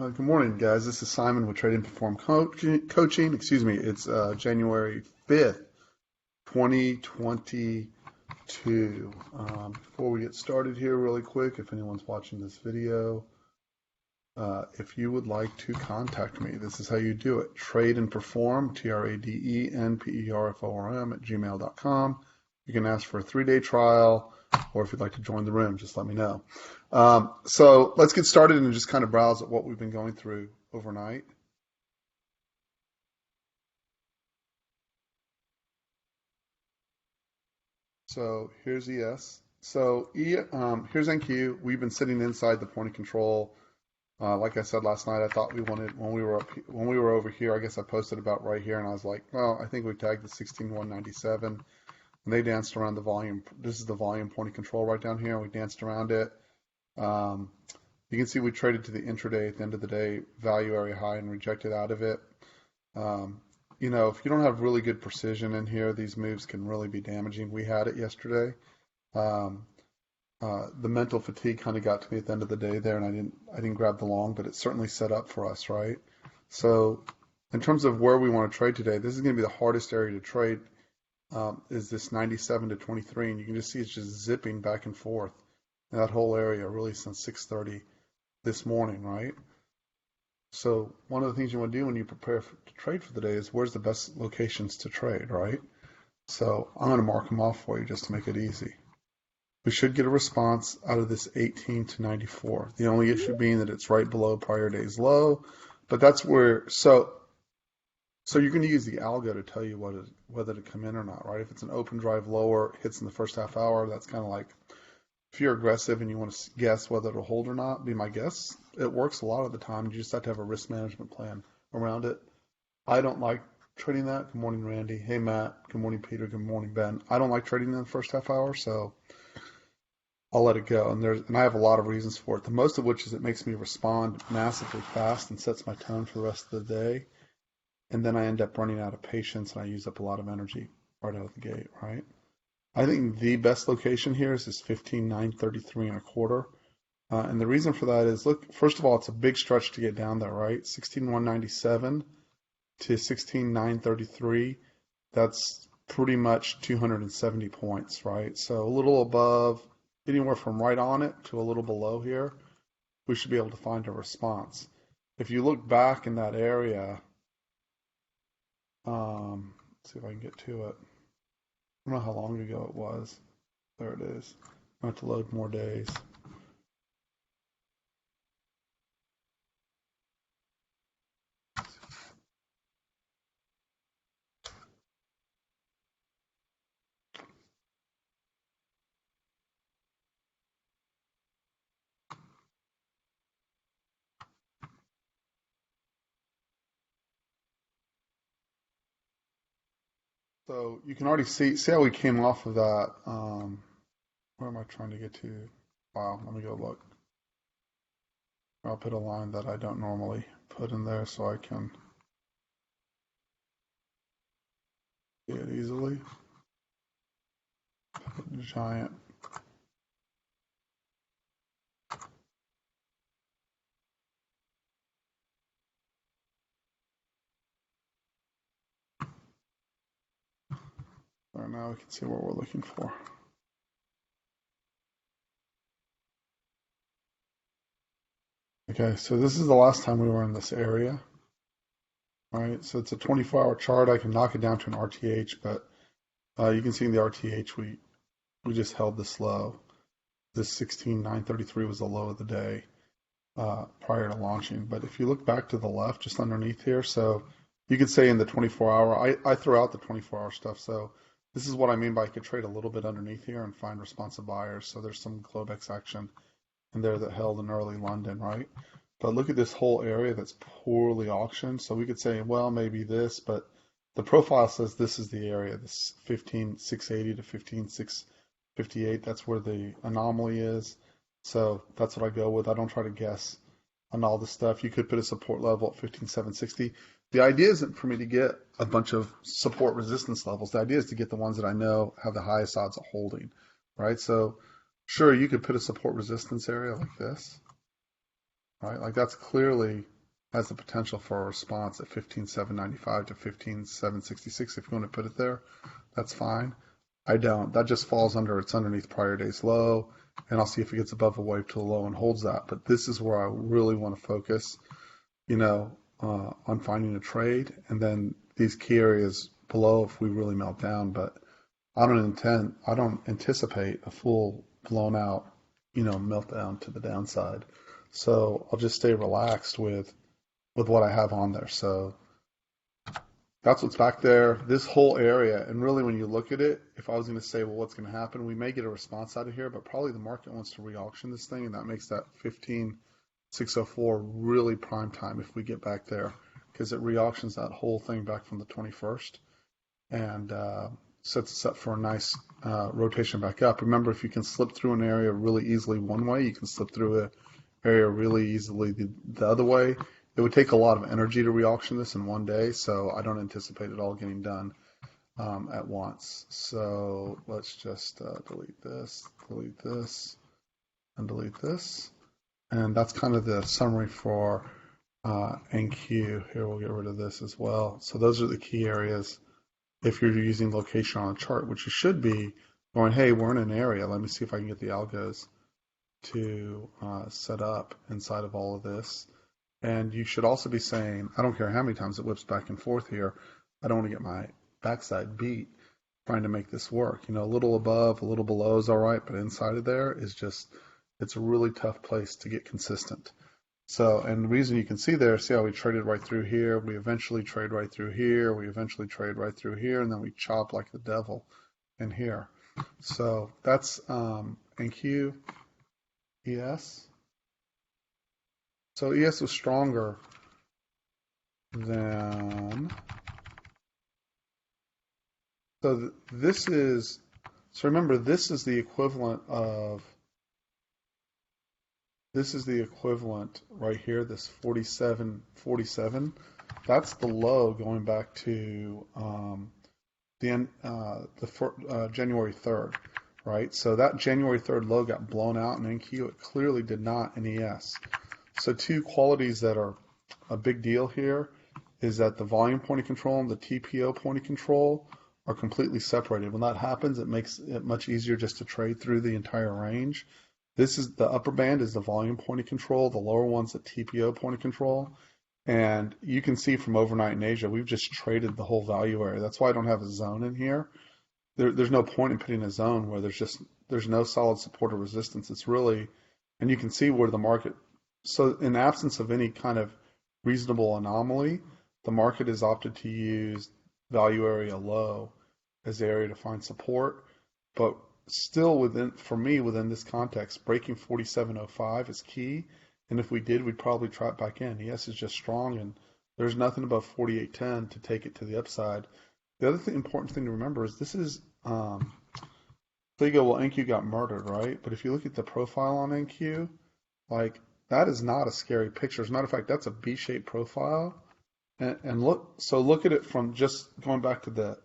Good morning, guys. This is Simon with Trade and Perform Coaching. Excuse me. It's January 5th, 2022. Before we get started here, really quick, if anyone's watching this video, if you would like to contact me, this is how you do it. Trade and Perform, TRADENPERFORM at gmail.com. You can ask for a 3-day trial, or if you'd like to join the room, just let me know. So let's get started and just kind of browse at what we've been going through overnight. So here's ES. So here's NQ. We've been sitting inside the point of control. Like I said last night, I thought we wanted when we were over here. I guess I posted about right here, and I was like, well, I think we tagged the 16197, and they danced around the volume. This is the volume point of control right down here, and we danced around it. You can see we traded to the intraday at the end of the day, value area high, and rejected out of it. If you don't have really good precision in here, these moves can really be damaging. We had it yesterday. The mental fatigue kind of got to me at the end of the day there, and I didn't grab the long, but it certainly set up for us, right? So in terms of where we want to trade today, this is going to be the hardest area to trade, is this 97 to 23, and you can just see it's just zipping back and forth in that whole area really since 6:30 this morning, right? So one of the things you want to do when you prepare to trade for the day is where's the best locations to trade, right? So I'm going to mark them off for you just to make it easy. We should get a response out of this 18 to 94. The only issue being that it's right below prior day's low, but that's where, so you're going to use the algo to tell you whether to come in or not, right? If it's an open drive lower, hits in the first half hour, that's kind of like, if you're aggressive and you want to guess whether it'll hold or not, be my guess. It works a lot of the time. You just have to have a risk management plan around it. I don't like trading that. Good morning, Randy. Hey, Matt. Good morning, Peter. Good morning, Ben. I don't like trading in the first half hour, so I'll let it go. And I have a lot of reasons for it. The most of which is it makes me respond massively fast and sets my tone for the rest of the day. And then I end up running out of patience and I use up a lot of energy right out of the gate, right? I think the best location here is this 15,933 and a quarter. And the reason for that is, look, first of all, it's a big stretch to get down there, right? 16,197 to 16,933. That's pretty much 270 points, right? So a little above, anywhere from right on it to a little below here, we should be able to find a response. If you look back in that area, let's see if I can get to it. I don't know how long ago it was. There it is. I have to load more days. So you can already see how we came off of that. Where am I trying to get to? Wow, let me go look. I'll put a line that I don't normally put in there so I can see it easily. Giant. There, now we can see what we're looking for. Okay, so this is the last time we were in this area. All right, so it's a 24-hour chart. I can knock it down to an RTH, but you can see in the RTH we just held this low. This 16,933 was the low of the day prior to launching. But if you look back to the left, just underneath here, so you could say in the 24-hour, I threw out the 24-hour stuff. So this is what I mean by I could trade a little bit underneath here and find responsive buyers. So there's some Globex action in there that held in early London, right? But look at this whole area that's poorly auctioned. So we could say, well, maybe this, but the profile says this is the area, this 15,680 to 15,658. That's where the anomaly is. So that's what I go with. I don't try to guess on all this stuff. You could put a support level at 15,760. The idea isn't for me to get a bunch of support resistance levels. The idea is to get the ones that I know have the highest odds of holding, right? So sure, you could put a support resistance area like this. right? Like that's clearly has the potential for a response at 15,795 to 15,766. If you want to put it there, that's fine. I don't. That just falls under, it's underneath prior day's low, and I'll see if it gets above a wave to the low and holds that. But this is where I really want to focus, on finding a trade, and then these key areas below if we really melt down. But I don't anticipate a full blown out, meltdown to the downside. So I'll just stay relaxed with what I have on there. So that's what's back there. This whole area, and really when you look at it, if I was going to say, well, what's going to happen, we may get a response out of here, but probably the market wants to re-auction this thing, and that makes that 15,604 really prime time if we get back there, because it re-auctions that whole thing back from the 21st and sets us up for a nice rotation back up. Remember, if you can slip through an area really easily one way, you can slip through an area really easily the other way. It would take a lot of energy to re-auction this in one day, so I don't anticipate it all getting done at once. So let's just delete this, and delete this. And that's kind of the summary for NQ. Here, we'll get rid of this as well. So those are the key areas if you're using location on a chart, which you should be going, hey, we're in an area. Let me see if I can get the algos to set up inside of all of this. And you should also be saying, I don't care how many times it whips back and forth here, I don't want to get my backside beat trying to make this work. A little above, a little below is all right, but inside of there is just, it's a really tough place to get consistent. So, and the reason you can see there, see how we traded right through here, we eventually trade right through here, we eventually trade right through here, and then we chop like the devil in here. So that's NQ, ES. So ES was stronger than, so this is, so remember this is the equivalent right here, this 47.47. That's the low going back to January 3rd, right? So that January 3rd low got blown out in NQ. It clearly did not in ES. So two qualities that are a big deal here is that the volume point of control and the TPO point of control are completely separated. When that happens, it makes it much easier just to trade through the entire range. This is the upper band is the volume point of control, the lower one's the TPO point of control. And you can see from overnight in Asia, we've just traded the whole value area. That's why I don't have a zone in here. There's no point in putting a zone where there's no solid support or resistance. It's really, and you can see where the market, so in absence of any kind of reasonable anomaly, the market has opted to use value area low as the area to find support. But still within this context, breaking 47.05 is key. And if we did, we'd probably trap back in. ES is just strong, and there's nothing above 48.10 to take it to the upside. The other important thing to remember is this is, so you go, well, NQ got murdered, right? But if you look at the profile on NQ, like, that is not a scary picture. As a matter of fact, that's a B-shaped profile. And look at it from just going back to the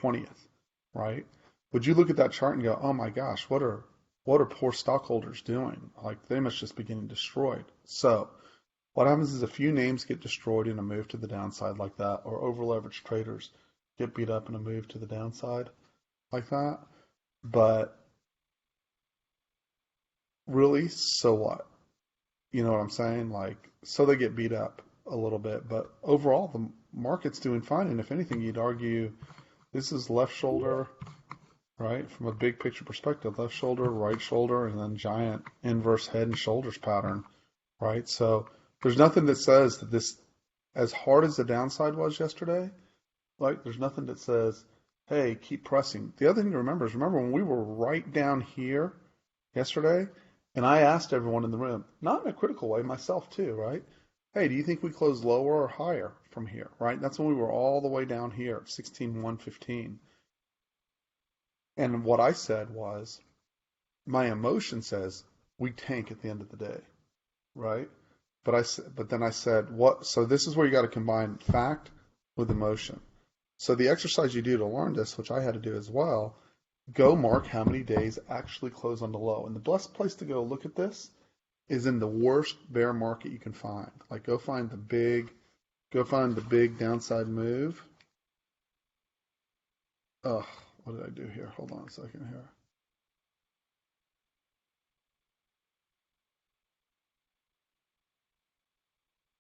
20th, right? Would you look at that chart and go, oh my gosh, what are poor stockholders doing? Like, they must just be getting destroyed. So what happens is a few names get destroyed in a move to the downside like that, or over-leveraged traders get beat up in a move to the downside like that. But really, so what? You know what I'm saying? Like, so they get beat up a little bit, but overall the market's doing fine. And if anything, you'd argue this is left shoulder, right? From a big picture perspective, left shoulder, right shoulder, and then giant inverse head and shoulders pattern, right? So there's nothing that says that this, as hard as the downside was yesterday, like, there's nothing that says, hey, keep pressing. The other thing to remember is, when we were right down here yesterday, and I asked everyone in the room, not in a critical way, myself too, right? Hey, do you think we close lower or higher from here, right? That's when we were all the way down here, 16,115. And what I said was, my emotion says we tank at the end of the day, right? But then I said, what? So this is where you got to combine fact with emotion. So the exercise you do to learn this, which I had to do as well, go mark how many days actually close on the low. And the best place to go look at this is in the worst bear market you can find. Like go find the big downside move. Ugh, what did I do here? Hold on a second here.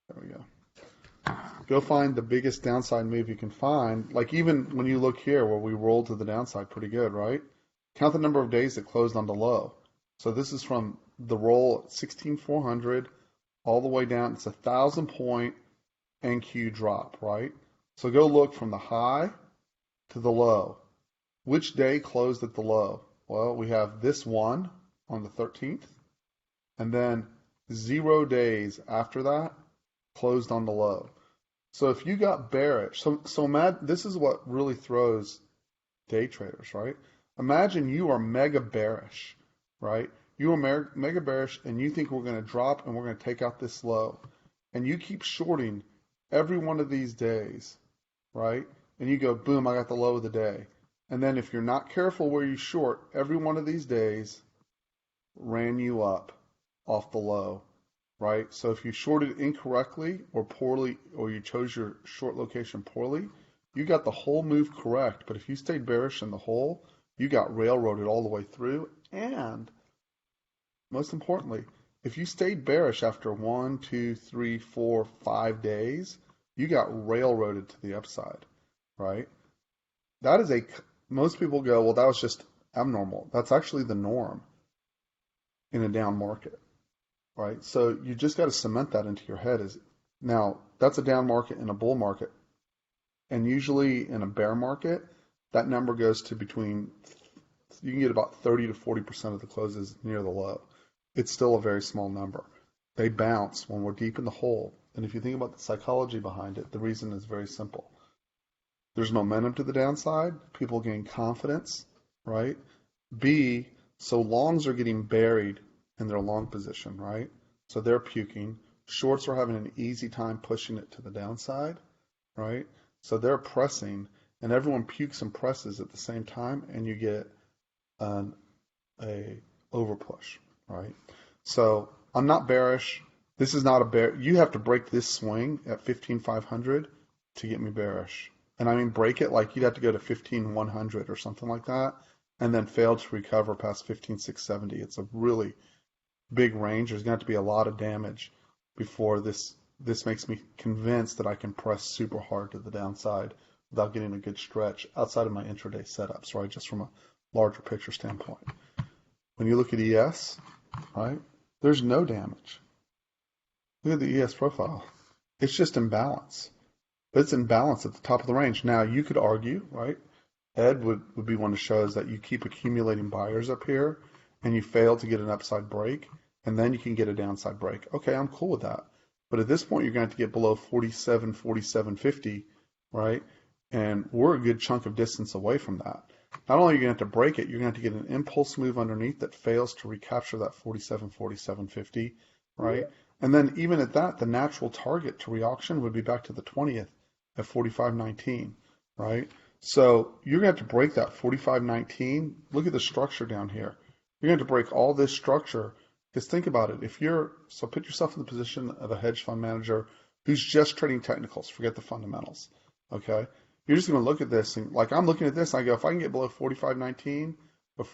There we go. Go find the biggest downside move you can find. Like even when you look here where we rolled to the downside pretty good, right? Count the number of days that closed on the low. So this is from the roll at 16,400 all the way down. It's 1,000 point NQ drop, right? So go look from the high to the low. Which day closed at the low? Well, we have this one on the 13th, and then 0 days after that closed on the low. So if you got bearish, this is what really throws day traders, right? Imagine you are mega bearish, right? You are mega bearish and you think we're going to drop and we're going to take out this low. And you keep shorting every one of these days, right? And you go, boom, I got the low of the day. And then if you're not careful where you short, every one of these days ran you up off the low, right? So if you shorted incorrectly or poorly, or you chose your short location poorly, you got the whole move correct. But if you stayed bearish in the hole, you got railroaded all the way through. And most importantly, if you stayed bearish after 1, 2, 3, 4, 5 days, you got railroaded to the upside, right? That is most people go, well, that was just abnormal. That's actually the norm in a down market, right? So you just got to cement that into your head. Now, that's a down market in a bull market. And usually in a bear market, that number goes to you can get about 30 to 40% of the closes near the low. It's still a very small number. They bounce when we're deep in the hole. And if you think about the psychology behind it, the reason is very simple. There's momentum to the downside. People gain confidence, right? B, so longs are getting buried in their long position, right? So they're puking. Shorts are having an easy time pushing it to the downside, right? So they're pressing, and everyone pukes and presses at the same time, and you get a overpush, right? So I'm not bearish. This is not a bear. You have to break this swing at 15,500 to get me bearish. And I mean break it like you'd have to go to 15,100 or something like that, and then fail to recover past 15,670. It's a really big range. There's going to have to be a lot of damage before this makes me convinced that I can press super hard to the downside without getting a good stretch outside of my intraday setups, right? Just from a larger picture standpoint. When you look at ES, right, there's no damage. Look at the ES profile. It's just imbalance. But it's in balance at the top of the range. Now, you could argue, right? Ed would be one to show us that you keep accumulating buyers up here and you fail to get an upside break, and then you can get a downside break. Okay, I'm cool with that. But at this point, you're going to have to get below 47, 47.50, right? And we're a good chunk of distance away from that. Not only are you going to have to break it, you're going to have to get an impulse move underneath that fails to recapture that 47, 47.50, right? And then even at that, the natural target to reauction would be back to the 20th at 45.19, right? So you're going to have to break that 45.19. Look at the structure down here. You're going to have to break all this structure. Because think about it. So put yourself in the position of a hedge fund manager who's just trading technicals. Forget the fundamentals, okay? You're just going to look at this, and like I'm looking at this, I go, if I can get below 45.19 or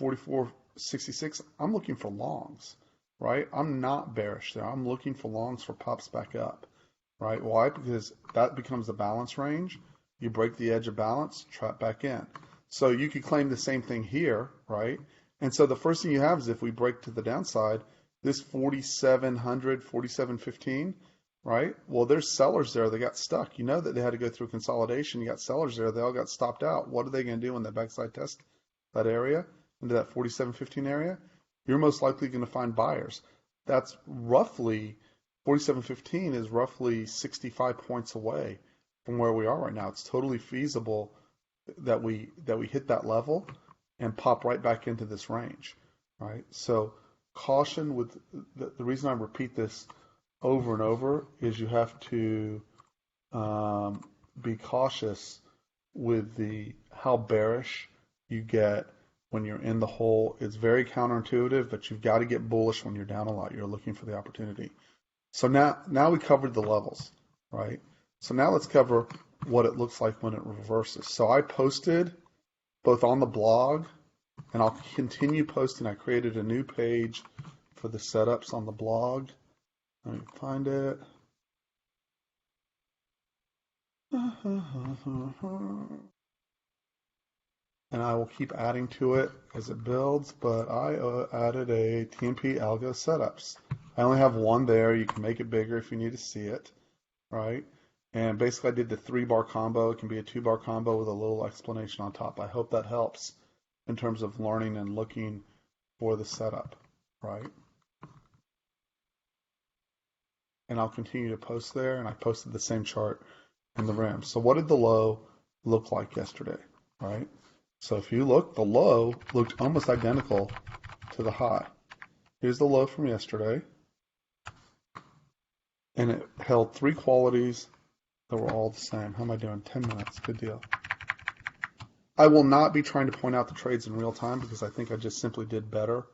44.66, I'm looking for longs, right? I'm not bearish there. I'm looking for longs for pops back up, right? Why? Because that becomes the balance range. You break the edge of balance, trap back in. So you could claim the same thing here, right? And so the first thing you have is if we break to the downside, this 4,700, 4,715, right? Well, there's sellers there. They got stuck. You know that they had to go through consolidation. You got sellers there. They all got stopped out. What are they going to do when they backside test that area into that 4,715 area? You're most likely going to find buyers. That's roughly 4,715 is roughly 65 points away from where we are right now. It's totally feasible that we hit that level and pop right back into this range, right? So caution with the reason I repeat this over and over is you have to be cautious with how bearish you get when you're in the hole. It's very counterintuitive, but you've got to get bullish when you're down a lot. You're looking for the opportunity. So now we covered the levels, right? So now let's cover what it looks like when it reverses. So I posted both on the blog, and I'll continue posting. I created a new page for the setups on the blog. Let me find it. And I will keep adding to it as it builds, but I added a TMP algo setups. I only have one there. You can make it bigger if you need to see it, right? And basically I did the 3-bar combo. It can be a 2-bar combo with a little explanation on top. I hope that helps in terms of learning and looking for the setup, right? And I'll continue to post there, and I posted the same chart in the rim. So what did the low look like yesterday, right? So if you look, the low looked almost identical to the high. Here's the low from yesterday. And it held 3 qualities that were all the same. How am I doing? 10 minutes. Good deal. I will not be trying to point out the trades in real time because I think I just simply did better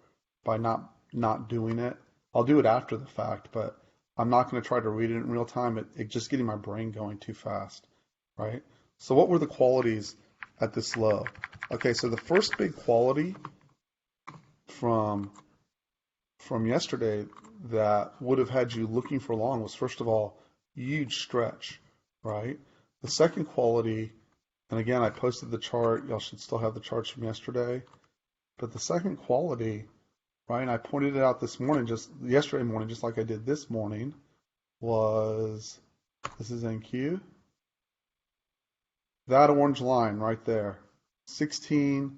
by not doing it. I'll do it after the fact, but I'm not going to try to read it in real time. It just getting my brain going too fast, right? So what were the qualities at this low? Okay, so the first big quality from yesterday that would have had you looking for long was, first of all, huge stretch, right? The second quality, and again, I posted the chart. Y'all should still have the charts from yesterday. But the second quality, right, and I pointed it out yesterday morning, just like I did this morning, was, this is NQ, that orange line right there, 16,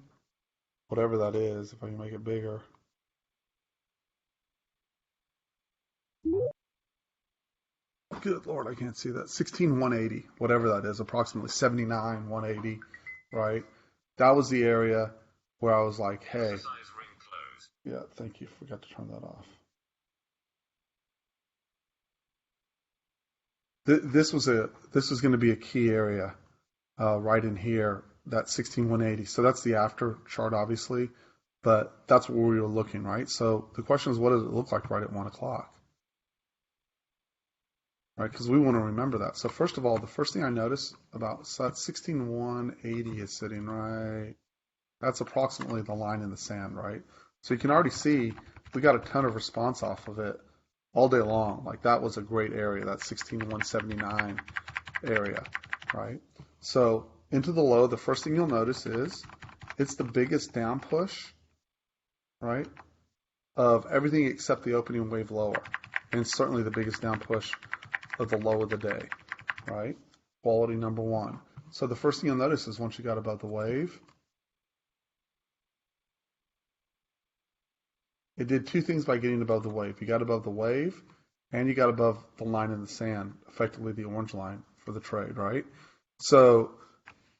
whatever that is, if I can make it bigger. Good Lord, I can't see that. 16,180, whatever that is, approximately 79,180, right? That was the area where I was like, hey, yeah, thank you. Forgot to turn that off. This was going to be a key area right in here, that 16,180. So that's the after chart, obviously, but that's where we were looking, right? So the question is, what does it look like right at 1 o'clock? Right, because we want to remember that. So first of all, the first thing I noticed about, so that 16,180 is sitting right, that's approximately the line in the sand, right? So you can already see we got a ton of response off of it all day long. Like that was a great area, that 16,179 area, right? So into the low, the first thing you'll notice is it's the biggest down push, right, of everything except the opening wave lower. And certainly the biggest down push of the low of the day, right? Quality number 1. So the first thing you'll notice is once you got above the wave, it did 2 things by getting above the wave. You got above the wave and you got above the line in the sand, effectively the orange line for the trade, right? So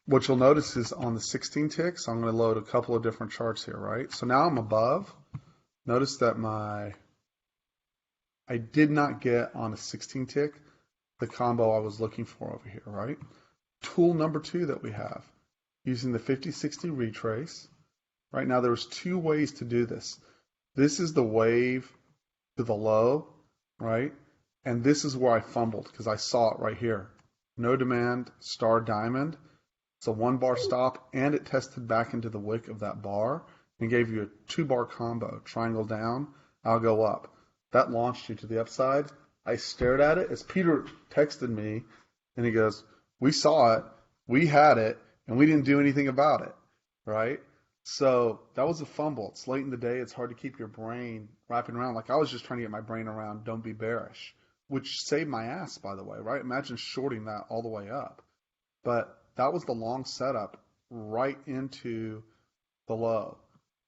what you'll notice is on the 16 ticks, I'm going to load a couple of different charts here, right? So now I'm above. Notice that I did not get on a 16 tick the combo I was looking for over here, right? Tool number 2 that we have, using the 50-60 retrace. Right now, there's 2 ways to do this. This is the wave to the low, right? And this is where I fumbled because I saw it right here. No demand, star diamond. It's a 1-bar stop, and it tested back into the wick of that bar and gave you a 2-bar combo. Triangle down, I'll go up. That launched you to the upside. I stared at it as Peter texted me, and he goes, we saw it, we had it, and we didn't do anything about it, right? So that was a fumble. It's late in the day. It's hard to keep your brain wrapping around. Like I was just trying to get my brain around don't be bearish, which saved my ass, by the way, right? Imagine shorting that all the way up. But that was the long setup right into the low,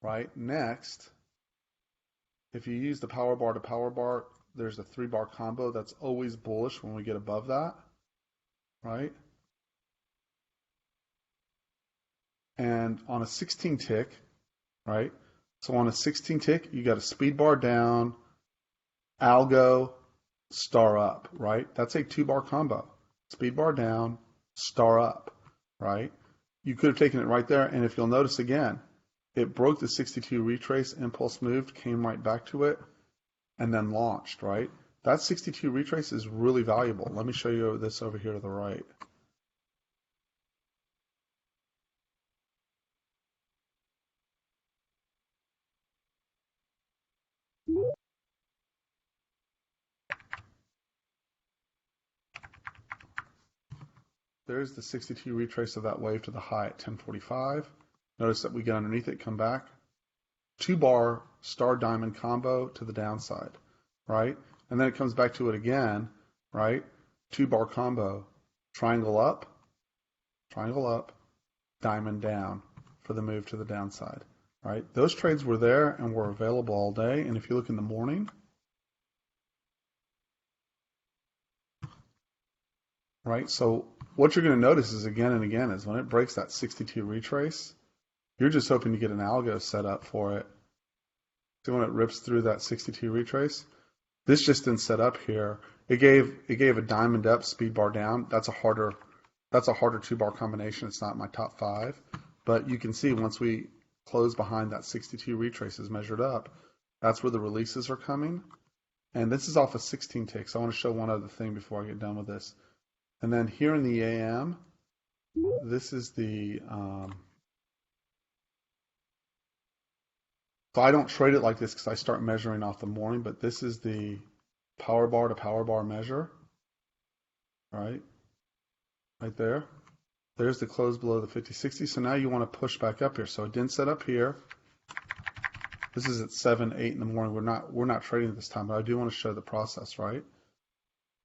right? Next, if you use the power bar to power bar, there's a 3-bar combo that's always bullish when we get above that, right? And on a 16 tick, right? So on a 16 tick, you got a speed bar down, algo, star up, right? That's a 2-bar combo. Speed bar down, star up, right? You could have taken it right there, and if you'll notice again, it broke the 62 retrace, impulse moved, came right back to it, and then launched, right? That 62 retrace is really valuable. Let me show you this over here to the right. There's the 62 retrace of that wave to the high at 1045. Notice that we get underneath it, come back. 2-bar star diamond combo to the downside, right? And then it comes back to it again, right? 2-bar combo, triangle up, diamond down for the move to the downside, right? Those trades were there and were available all day. And if you look in the morning, right? So what you're going to notice is again and again is when it breaks that 62 retrace, you're just hoping to get an algo set up for it. See when it rips through that 62 retrace? This just didn't set up here. It gave a diamond up, speed bar down. That's a harder 2-bar combination. It's not my top 5, but you can see once we close behind that 62 retraces measured up, that's where the releases are coming. And this is off a 16 tick. So I want to show one other thing before I get done with this. And then here in the AM, this is the so I don't trade it like this because I start measuring off the morning, but this is the power bar to power bar measure, right? Right there. There's the close below the 50-60. So now you want to push back up here. So it didn't set up here. This is at 7, 8 in the morning. We're not trading at this time, but I do want to show the process, right?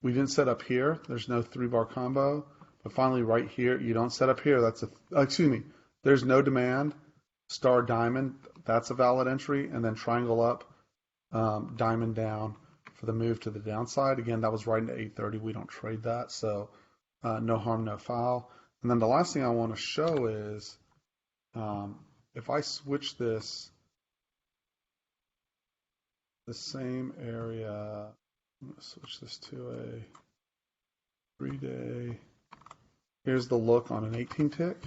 We didn't set up here. There's no 3-bar combo. But finally right here, you don't set up here. That's there's no demand. Star diamond, that's a valid entry. And then triangle up, diamond down for the move to the downside. Again, that was right into 830. We don't trade that. So no harm, no foul. And then the last thing I want to show is if I switch this, the same area, I'm going to switch this to a 3-day. Here's the look on an 18 tick.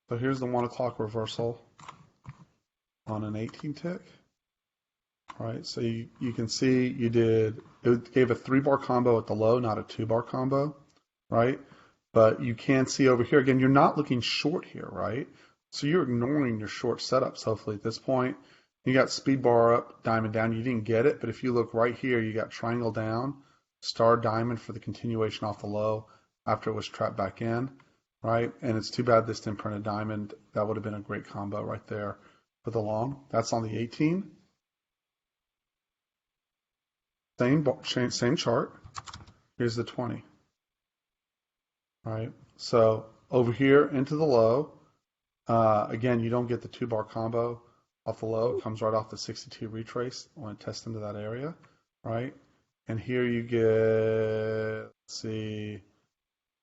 So here's the 1 o'clock reversal on an 18 tick. Right, so you can see it gave a 3-bar combo at the low, not a 2-bar combo, right? But you can see over here, again, you're not looking short here, right? So you're ignoring your short setups, hopefully, at this point. You got speed bar up, diamond down. You didn't get it, but if you look right here, you got triangle down, star diamond for the continuation off the low after it was trapped back in, right? And it's too bad this didn't print a diamond. That would have been a great combo right there for the long. That's on the 18. Same chart. Here's the 20. All right. So over here into the low. Again, you don't get the 2-bar combo off the low. It comes right off the 62 retrace when it tests into that area, right? And here you get, let's see,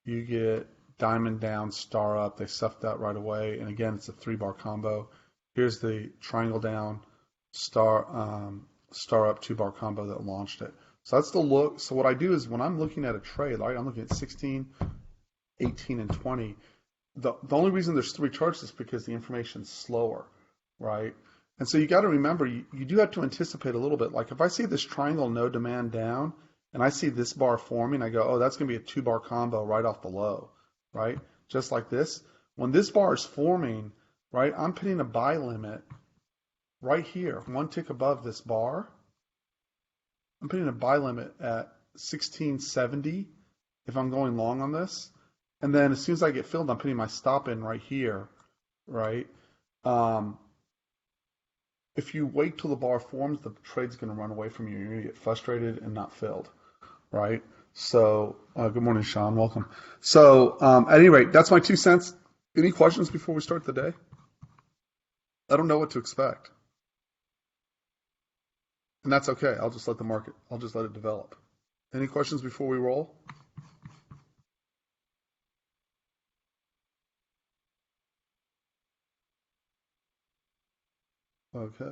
you get diamond down, star up. They stuffed that right away. And again, it's a 3-bar combo. Here's the triangle down, star up 2-bar combo that launched it. So that's the look. So what I do is when I'm looking at a trade, right, I'm looking at 16, 18, and 20. The only reason there's 3 charts is because the information's slower, right? And so you got to remember, you do have to anticipate a little bit. Like if I see this triangle no demand down and I see this bar forming, I go, oh, that's going to be a 2-bar combo right off the low, right? Just like this. When this bar is forming, right, I'm putting a buy limit right here, 1 tick above this bar. I'm putting a buy limit at 1670 if I'm going long on this. And then as soon as I get filled, I'm putting my stop in right here, right? If you wait till the bar forms, the trade's going to run away from you. You're going to get frustrated and not filled, right? So good morning, Sean. Welcome. So at any rate, that's my 2 cents. Any questions before we start the day? I don't know what to expect. And that's okay. I'll just let it develop. Any questions before we roll? Okay.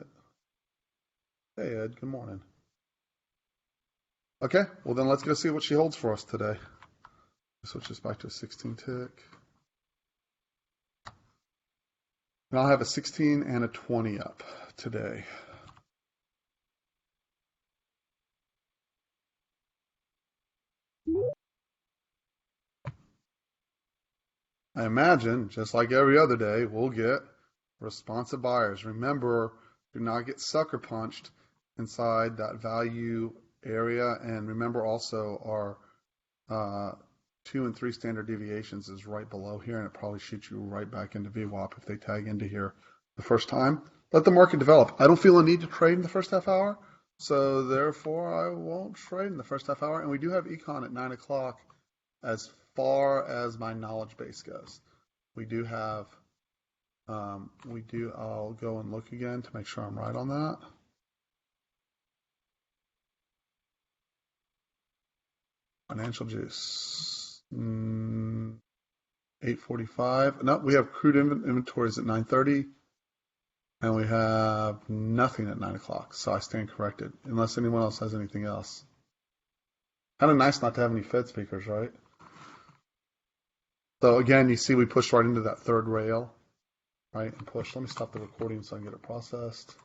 Hey, Ed, good morning. Okay, well then let's go see what she holds for us today. Switch this back to a 16 tick. And I'll have a 16 and a 20 up today. I imagine, just like every other day, we'll get responsive buyers. Remember, do not get sucker punched inside that value area. And remember also our 2 and 3 standard deviations is right below here, and it probably shoots you right back into VWAP if they tag into here the first time. Let the market develop. I don't feel a need to trade in the first half hour, so therefore I won't trade in the first half hour. And we do have econ at 9 o'clock as far as my knowledge base goes. We do have, I'll go and look again to make sure I'm right on that. Financial juice. 8:45. No, we have crude inventories at 9:30, and we have nothing at 9 o'clock. So I stand corrected, unless anyone else has anything else. Kind of nice not to have any Fed speakers, right? So again, you see we pushed right into that third rail, right? And push. Let me stop the recording so I can get it processed.